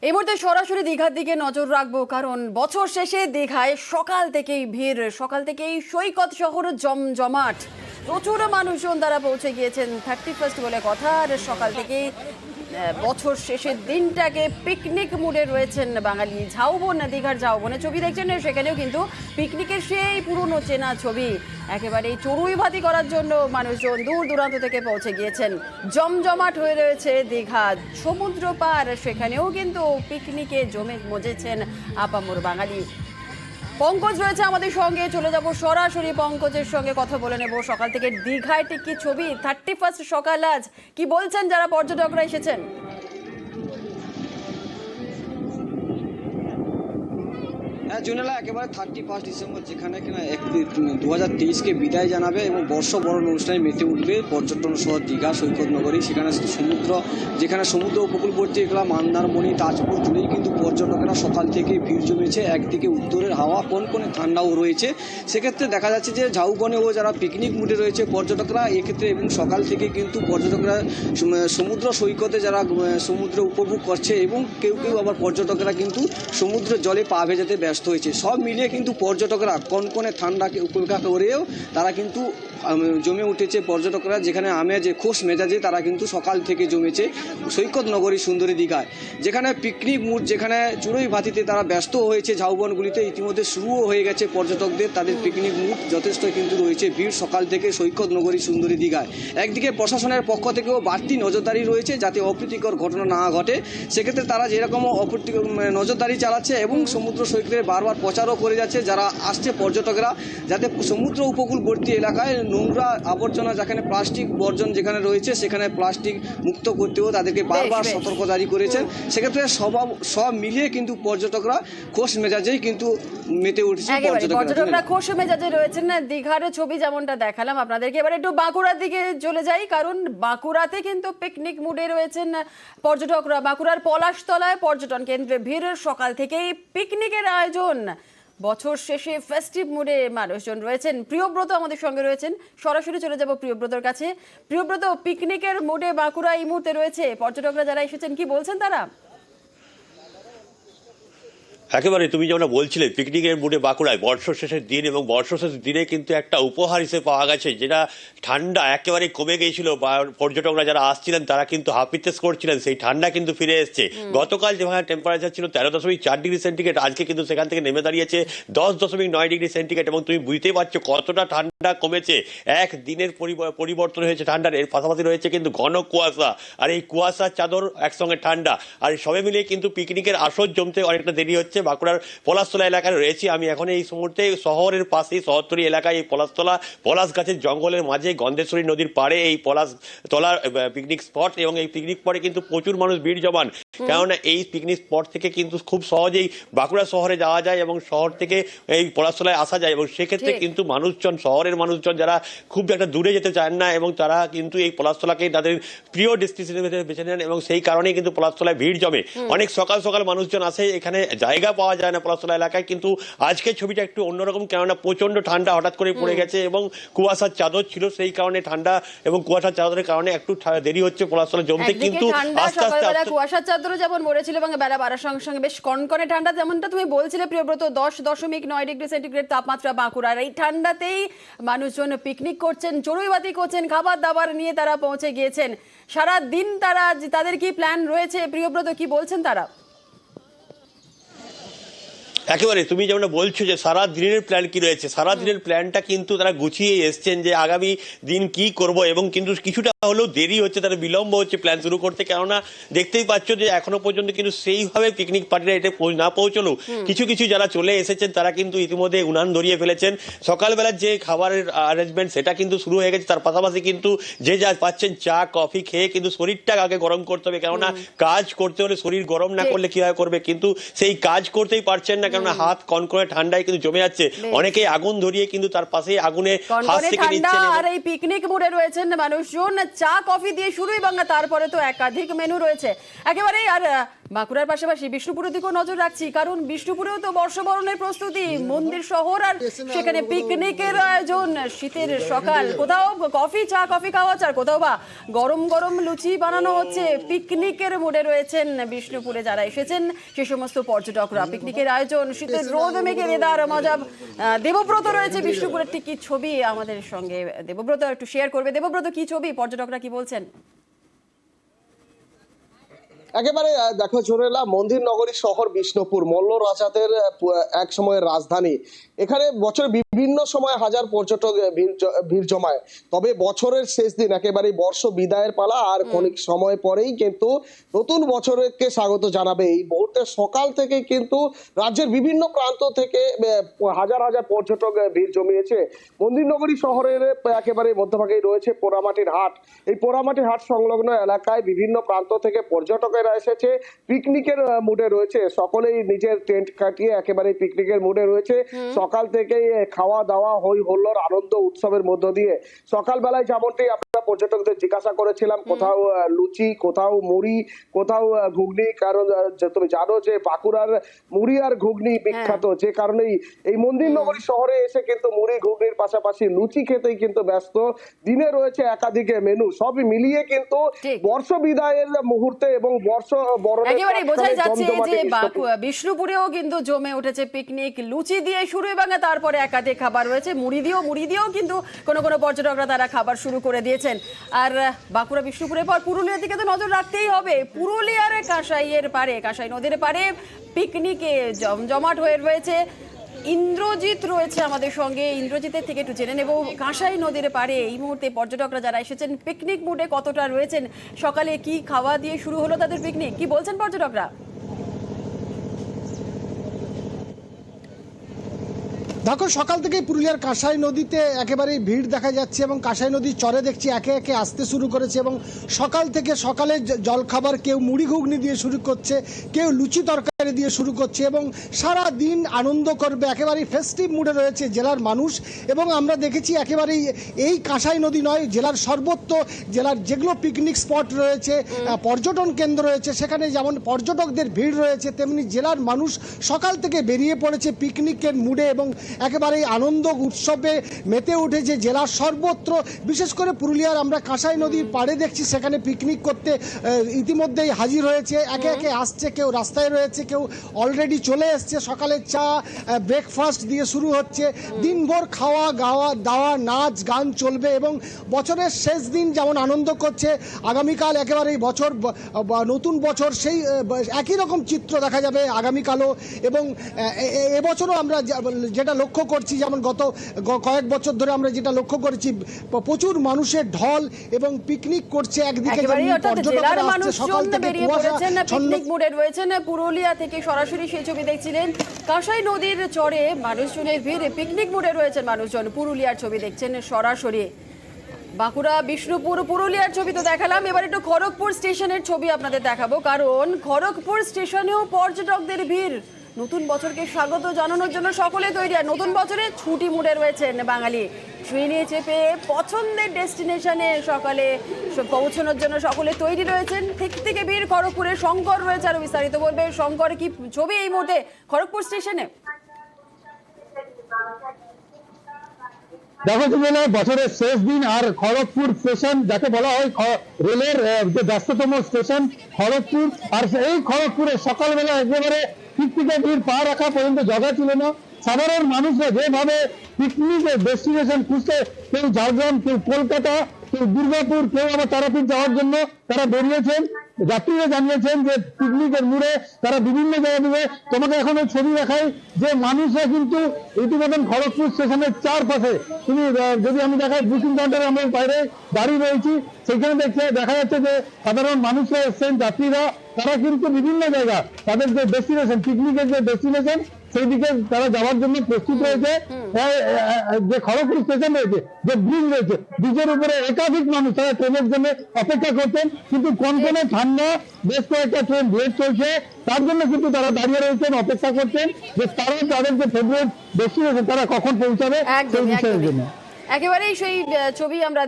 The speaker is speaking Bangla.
এই মুহূর্তে সরাসরি দীঘার দিকে নজর রাখবো, কারণ বছর শেষে দীঘায় সকাল থেকেই ভিড়, সকাল থেকেই সৈকত শহর জমজমাট। প্রচুর মানুষজন তারা পৌঁছে গিয়েছেন 31st বলে কথা। আর সকাল থেকেই বছর শেষের দিনটাকে পিকনিক মুডে রয়েছেন বাঙালি। ঝাউবন, দীঘার ঝাউবনে ছবি দেখছেন, সেখানেও কিন্তু পিকনিকের সেই পুরনো চেনা ছবি। একেবারে চড়ুই ভাতি করার জন্য মানুষজন দূর দূরান্ত থেকে পৌঁছে গিয়েছেন। জমজমাট হয়ে রয়েছে দীঘা সমুদ্র পার, সেখানেও কিন্তু পিকনিকে জমে মজেছেন আপামর বাঙালি। পঙ্কজ রয়েছে আমাদের সঙ্গে, চলে যাব সরাসরি পঙ্কজের সঙ্গে কথা বলে নেব। সকাল থেকে দীঘায় ঠিক কি ছবি, 31st সকাল আজ, কি বলছেন যারা পর্যটকরা এসেছেন? হ্যাঁ জুনেলা, একেবারে 31 ডিসেম্বর, যেখানে কিনা 2023কে বিদায় জানাবে এবং বর্ষবরণ অনুষ্ঠানে মেতে উঠবে পর্যটন শহর দীঘা সৈকত নগরী। সেখানে সমুদ্র, যেখানে সমুদ্র উপকূলবর্তী এগুলো মন্দারমণি, তাজপুর জুড়েই কিন্তু পর্যটকেরা সকাল থেকে ভিড় জমেছে। একদিকে উত্তরের হাওয়া কনকনে ঠান্ডাও রয়েছে, সেক্ষেত্রে দেখা যাচ্ছে যে ঝাউবনে ও যারা পিকনিক মুডে রয়েছে পর্যটকরা এক্ষেত্রে, এবং সকাল থেকে কিন্তু পর্যটকরা সমুদ্র সৈকতে যারা সমুদ্র উপভোগ করছে, এবং কেউ কেউ আবার পর্যটকরা কিন্তু সমুদ্রের জলে পা ভেজাতে ব্যস্ত হয়েছে। সব মিলিয়ে কিন্তু পর্যটকরা কনকনে ঠান্ডাকে উপেক্ষা করেও তারা কিন্তু জমে উঠেছে পর্যটকরা, যেখানে আমেজে খোশ মেজাজে তারা কিন্তু সকাল থেকে জমেছে সৈকত নগরী সুন্দরী দীঘায়, যেখানে পিকনিক মুড, যেখানে চড়ুই ভাতিতে তারা ব্যস্ত হয়েছে। ঝাউবনগুলিতে ইতিমধ্যে শুরুও হয়ে গেছে পর্যটকদের তাদের পিকনিক মুড, যথেষ্ট কিন্তু রয়েছে ভিড় সকাল থেকে সৈকত নগরী সুন্দরী দীঘায়। একদিকে প্রশাসনের পক্ষ থেকেও বাড়তি নজরদারি রয়েছে যাতে অপ্রীতিকর ঘটনা না ঘটে, সেক্ষেত্রে তারা যেরকম নজরদারি চালাচ্ছে এবং সমুদ্র সৈকতে বারবার প্রচারও করে যাচ্ছে যারা আসছে পর্যটকরা, যাতে সমুদ্র উপকূলবর্তী এলাকায় নোংরা আবর্জনা, যেখানে প্লাস্টিক বর্জন যেখানে রয়েছে সেখানে প্লাস্টিক মুক্ত করতেও তাদেরকে বারবার সতর্ক জারি করেছেন। সেক্ষেত্রে সব মিলিয়ে কিন্তু পর্যটকরা খোশ মেজাজেই কিন্তু মেতে উঠছে। পর্যটকরা খোশ মেজাজে রয়েছেন। না দীঘার ছবি যেমনটা দেখালাম আপনাদেরকে, এবার একটু বাঁকুড়ার দিকে চলে যাই, কারণ বাঁকুড়াতে কিন্তু পিকনিক মুডে রয়েছেন পর্যটকরা। বাঁকুড়ার পলাশতলায় পর্যটন কেন্দ্রে ভিড়, সকাল থেকেই পিকনিকের আয়োজন। বছর শেষে ফেস্টিভ মুডে মানুষজন রয়েছেন। প্রিয়ব্রত আমাদের সঙ্গে রয়েছেন, সরাসরি চলে যাব প্রিয়ব্রতর কাছে। প্রিয়ব্রত, পিকনিকের মুডে বাঁকুড়া এই মুহূর্তে রয়েছে, পর্যটকরা যারা এসেছেন কি বলছেন তারা? একেবারে তুমি যেমন বলছিলে পিকনিকের মুডে বাঁকুড়ায় বর্ষর শেষের দিন, এবং বর্ষর শেষের দিনে কিন্তু একটা উপহার হিসেবে পাওয়া গেছে, যেটা ঠান্ডা একেবারে কমে গিয়েছিল। পর্যটকরা যারা আসছিলেন তারা কিন্তু হাপিতেস করছিলেন, সেই ঠান্ডা কিন্তু ফিরে এসছে। গতকাল যেখানে টেম্পারেচার ছিল 13.4 ডিগ্রি সেন্টিগ্রেড, আজকে কিন্তু সেখান থেকে নেমে দাঁড়িয়েছে 10.9 ডিগ্রি সেন্টিগ্রেড, এবং তুমি বুঝতেই পারছো কতটা ঠান্ডা কমেছে। এক দিনের পরিবর্তন হয়েছে ঠান্ডার। এর পাশাপাশি রয়েছে কিন্তু ঘন কুয়াশা, আর এই কুয়াশার চাদর একসঙ্গে ঠান্ডা, আর সবে মিলিয়ে কিন্তু পিকনিকের আসর জমতে অনেকটা দেরি হচ্ছে। বাঁকুড়ার পলাশতলা এলাকায় রয়েছি আমি এখন এই মুহূর্তে, শহরের পাশেই শহরতলি এলাকায় এই পলাশতলা, পলাশ গাছের জঙ্গলের মাঝে গন্ধেশ্বরী নদীর পাড়ে এই পলাশতলা পিকনিক স্পট, এবং এই পিকনিক স্পটে কিন্তু প্রচুর মানুষ ভিড় জমান। কেননা এই পিকনিক স্পট থেকে কিন্তু খুব সহজেই বাঁকুড়া শহরে যাওয়া যায় এবং শহর থেকে এই পলাশতলায় আসা যায়, এবং সেক্ষেত্রে কিন্তু মানুষজন, শহরের মানুষজন যারা খুব একটা দূরে যেতে চান না, এবং তারা কিন্তু এই পলাশতলাকে তাদের প্রিয় ডেস্টিনেশন বেছে নেন, এবং সেই কারণেই কিন্তু পলাশতলায় ভিড় জমে। অনেক সকাল সকাল মানুষজন আসে, এখানে জায়গা পাওয়া যায় না পলাশতলা এলাকায়। কিন্তু আজকের ছবিটা একটু অন্যরকম, কেননা প্রচন্ড ঠান্ডা হঠাৎ করে পড়ে গেছে, এবং কুয়াশার চাদর ছিল, সেই কারণে ঠান্ডা এবং কুয়াশার চাদরের কারণে একটু দেরি হচ্ছে পলাশতলা জমতে। কিন্তু আস্তে আস্তে কুয়াশার চাদরও যেমন পড়েছিল এবং বেলা বাড়ার সঙ্গে সঙ্গে বেশ কনকনে ঠান্ডা, যেমনটা তুমি বলছিলে প্রিয়ব্রত, 10.9 ডিগ্রি সেন্টিগ্রেড তাপমাত্রা বাঁকুড়ার। এই ঠান্ডাতেই মানুষজন পিকনিক করছেন, চড়ুইবাতি করছেন, খাবার দাবার নিয়ে তারা পৌঁছে গিয়েছেন। সারা দিন তাদের কি প্ল্যান রয়েছে প্রিয়ব্রত, কি বলছেন তারা? একেবারে তুমি যেমন বলছো যে সারা দিনের প্ল্যান কি রয়েছে, সারা দিনের প্ল্যানটা কিন্তু তারা গুছিয়ে এসছেন যে আগামী দিন কি করব, এবং কিন্তু কিছুটা হলেও দেরি হচ্ছে, তারা বিলম্ব হচ্ছে প্ল্যান শুরু করতে। কেননা দেখতেই পাচ্ছ যে এখনো পর্যন্ত কিন্তু সেইভাবে পিকনিক পার্টিরা এটা না পৌঁছলো। কিছু কিছু যারা চলে এসেছেন তারা কিন্তু ইতিমধ্যে উনান ধরিয়ে ফেলেছেন। সকালবেলার যে খাবারের অ্যারেঞ্জমেন্ট সেটা কিন্তু শুরু হয়ে গেছে, তার পাশাপাশি কিন্তু যে যা পাচ্ছেন চা কফি খেয়ে কিন্তু শরীরটা আগে গরম করতে হবে, কেননা কাজ করতে হলে শরীর গরম না করলে কিভাবে করবে, কিন্তু সেই কাজ করতেই পারছেন না, কেননা হাত কনকনে ঠান্ডায় কিন্তু জমে যাচ্ছে। অনেকেই আগুন ধরিয়ে কিন্তু তার পাশে আগুনে হাত সেঁকে নিচ্ছেন। আর এই পিকনিক মুডে রয়েছেন মানুষজন, চা কফি দিয়ে শুরুই বাংলা, তারপরে তো একাধিক মেনু রয়েছে একেবারে। আর বাঁকুড়ার পাশাপাশি বিষ্ণুপুরের দিকেও নজর রাখছি, কারণ বিষ্ণুপুরেও তো বর্ষবরণের প্রস্তুতি, মন্দির শহর, আর সেখানে পিকনিকের আয়োজন। শীতের সকাল, কোথাও কফি খাওয়া, আর কোথাও বা গরম গরম লুচি বানানো হচ্ছে। পিকনিকের মুডে রয়েছেন বিষ্ণুপুরে যারা এসেছেন সে সমস্ত পর্যটকরা। পিকনিকের আয়োজন, শীতের রোদ মেঘে রেদার মজাব। দেবব্রত রয়েছে বিষ্ণুপুরের, ঠিক কি ছবি আমাদের সঙ্গে দেবব্রত একটু শেয়ার করবে। দেবব্রত, কি ছবি, পর্যটকরা কি বলছেন? একেবারে দেখো জোরেলা, মন্দির নগরী শহর বিষ্ণুপুর, মল্ল রাজাদের এক সময়ের রাজধানী। এখানে বছরের বিভিন্ন সময় হাজার পর্যটক ভিড় জমায়। তবে বছরের শেষ দিন একেবারে বর্ষ বিদায়ের পালা, আর অনেক সময় পরেই কিন্তু নতুন বছরকে স্বাগত জানাবে। এই মুহূর্তে সকাল থেকে কিন্তু রাজ্যের বিভিন্ন প্রান্ত থেকে হাজার হাজার পর্যটক ভিড় জমিয়েছে। মন্দির নগরী শহরের একেবারে মধ্যভাগেই রয়েছে পোড়ামাটির হাট। এই পোড়ামাটির হাট সংলগ্ন এলাকায় বিভিন্ন প্রান্ত থেকে পর্যটকেরা এসেছে, পিকনিকের মুডে রয়েছে। সকলেই নিজের টেন্ট কাটিয়ে একেবারে পিকনিকের মুডে রয়েছে। সকাল থেকেই খাওয়া দাওয়া, হই হুল্লোড়, আনন্দ উৎসবের মধ্য দিয়ে। সকালবেলায় যেমনটি আমরা পর্যটকদের জিজ্ঞাসা করেছিলাম, কোথাও লুচি, কোথাও মুড়ি, কোথাও ঘুগনি, কারণ তুমি জানো যে বাঁকুড়ার মুড়ি আর ঘুগনি বিখ্যাত, যে কারণেই এই মন্দির নগরী শহরে এসে কিন্তু মুড়ি ঘুগনির পাশাপাশি লুচি খেতেই কিন্তু ব্যস্ত। দিনে রয়েছে একাধিক মেনু, সব মিলিয়ে কিন্তু বর্ষ বিদায়ের মুহূর্তে এবং একেবারে বোঝাই যাচ্ছে যে বিষ্ণুপুরেও কিন্তু জমে উঠেছে পিকনিক। লুচি দিয়ে শুরু এবং তারপরে একাধিক খাবার রয়েছে, মুড়ি দিয়েও কিন্তু কোনো পর্যটকরা তারা খাবার শুরু করে দিয়েছেন। আর বাঁকুড়া বিষ্ণুপুরের পর পুরুলিয়ার দিকে তো নজর রাখতেই হবে। পুরুলিয়ার কাঁসাই নদীর পারে পিকনিকে জমজমাট হয়ে রয়েছে। ইন্দ্রজিৎ রয়েছে আমাদের সঙ্গে, ইন্দ্রজিতের থেকে একটু জেনে নেব কাঁসাই নদীর পারে এই মুহূর্তে পর্যটকরা যারা এসেছেন পিকনিক মুডে কতটা রয়েছেন। সকালে কি খাওয়া দিয়ে শুরু হলো তাদের পিকনিক, কি বলছেন পর্যটকরা? দেখো, সকাল থেকেই পুরুলিয়ার কাঁসাই নদীতে একেবারেই ভিড় দেখা যাচ্ছে এবং কাঁসাই নদীর চরে দেখছি একে একে আসতে শুরু করেছে এবং সকালে জলখাবার কেউ মুড়ি ঘুগনি দিয়ে শুরু করছে, কেউ লুচি তরকারি দিয়ে শুরু করছে এবং সারা দিন আনন্দ করবে। একেবারেই ফেস্টিভ মুডে রয়েছে জেলার মানুষ। এবং আমরা দেখেছি একেবারেই এই কাঁসাই নদী নয়, জেলার সর্বত্র জেলার যেগুলো পিকনিক স্পট রয়েছে, পর্যটন কেন্দ্র রয়েছে, সেখানে যেমন পর্যটকদের ভিড় রয়েছে, তেমনি জেলার মানুষ সকাল থেকে বেরিয়ে পড়েছে পিকনিকের মুডে এবং একেবারে আনন্দ উৎসবে মেতে উঠেছে জেলার সর্বত্র। বিশেষ করে পুরুলিয়ার আমরা কাঁসাই নদীর পাড়ে দেখছি, সেখানে পিকনিক করতে ইতিমধ্যেই হাজির হয়েছে, একে একে আসছে, কেউ রাস্তায় রয়েছে, কেউ অলরেডি চলে এসছে। সকালে চা ব্রেকফাস্ট দিয়ে শুরু হচ্ছে, দিনভর খাওয়া দাওয়া নাচ গান চলবে এবং বছরের শেষ দিন যেমন আনন্দ করছে, আগামীকাল একেবারেই নতুন বছর, সেই একই রকম চিত্র দেখা যাবে আগামীকালও। এবং এবছরও আমরা যেটা লক্ষ্য করছি, যেমন গত কয়েক বছর ধরে আমরা যেটা লক্ষ্য করেছি, প্রচুর মানুষের ঢল এবং পিকনিক করছে একদিকে, জেলার মানুষজন বেরিয়ে পড়েছেন পিকনিক মুডে রয়েছেন। পুরুলিয়া থেকে সরাসরি সেই ছবি দেখছিলেন, কাঁসাই নদীর চরে মানুষজনের ভিড়, পিকনিক মুডে রয়েছেন মানুষজন। পুরুলিয়ার ছবি দেখছেন সরাসরি। বাঁকুড়া বিষ্ণুপুর পুরুলিয়ার ছবি তো দেখালাম, এবার একটু খড়গপুর স্টেশনের ছবি আপনাদের দেখাবো, কারণ খড়গপুর স্টেশনেও পর্যটকদের ভিড়। নতুন বছরকে স্বাগত জানানোর জন্য সকলে তৈরি, আর নতুন বছরে ছুটি মুডে রয়েছেন বাঙালি। ট্রেনে চেপে পছন্দের ডেস্টিনেশনে সকালে পৌঁছানোর জন্য সকলে তৈরি রয়েছেন। থেকে ভিড় খড়গপুরে। শঙ্কর রয়েছে, আরো বিস্তারিত বলবে। শঙ্কর, কি ছবি এই মুহূর্তে খড়গপুর স্টেশনে? দেখো তুমি, বছরের শেষ দিন আর খড়গপুর স্টেশন যাকে বলা হয় রেলের যে ব্যস্ততম স্টেশন খড়গপুর, আর এই খড়গপুরে সকালবেলা একেবারে পিকনিকের ভিড় পা রাখা পর্যন্ত জায়গা ছিল না। সাধারণ মানুষরা যেভাবে পিকনিকের ডেস্টিনেশন খুঁজতে, কেউ ঝাড়গ্রাম, কেউ কলকাতা, কেউ দুর্গাপুর, কেউ আবার তারাপীঠ যাওয়ার জন্য তারা বেরিয়েছেন। যাত্রীরা জানিয়েছেন যে পিকনিকের মুড়ে তারা বিভিন্ন জায়গা থেকে, তোমাকে এখন ওই ছবি দেখাই যে মানুষরা কিন্তু ইতিমধ্যে খড়গপুর স্টেশনের চারপাশে, তুমি যদি আমি দেখাই বুকিং কাউন্টারে আমরা বাইরে দাঁড়িয়ে রয়েছি, সেখানে দেখা যাচ্ছে যে সাধারণ মানুষরা এসছেন, যাত্রীরা, তারা কিন্তু বিভিন্ন জায়গা তাদের যে ডেস্টিনেশন, পিকনিকের যে ডেস্টিনেশন, সেই দিকে তারা যাওয়ার জন্য প্রস্তুত রয়েছে। যে খড়গপুর স্টেশন রয়েছে, যে ব্রিজ রয়েছে, ব্রিজের উপরে একাধিক মানুষ তারা ট্রেনের জন্য অপেক্ষা করছেন, কিন্তু কনকনে ঠান্ডা, বেশ কয়েকটা ট্রেন লেট চলছে, তার জন্য কিন্তু তারা দাঁড়িয়ে রয়েছেন, অপেক্ষা করছেন যে তারা তাদের যে ফেভারিট ডেস্টিনেশন তারা কখন পৌঁছাবে সেই বিষয়ের জন্য। একেবারেই সেই ছবি আমরা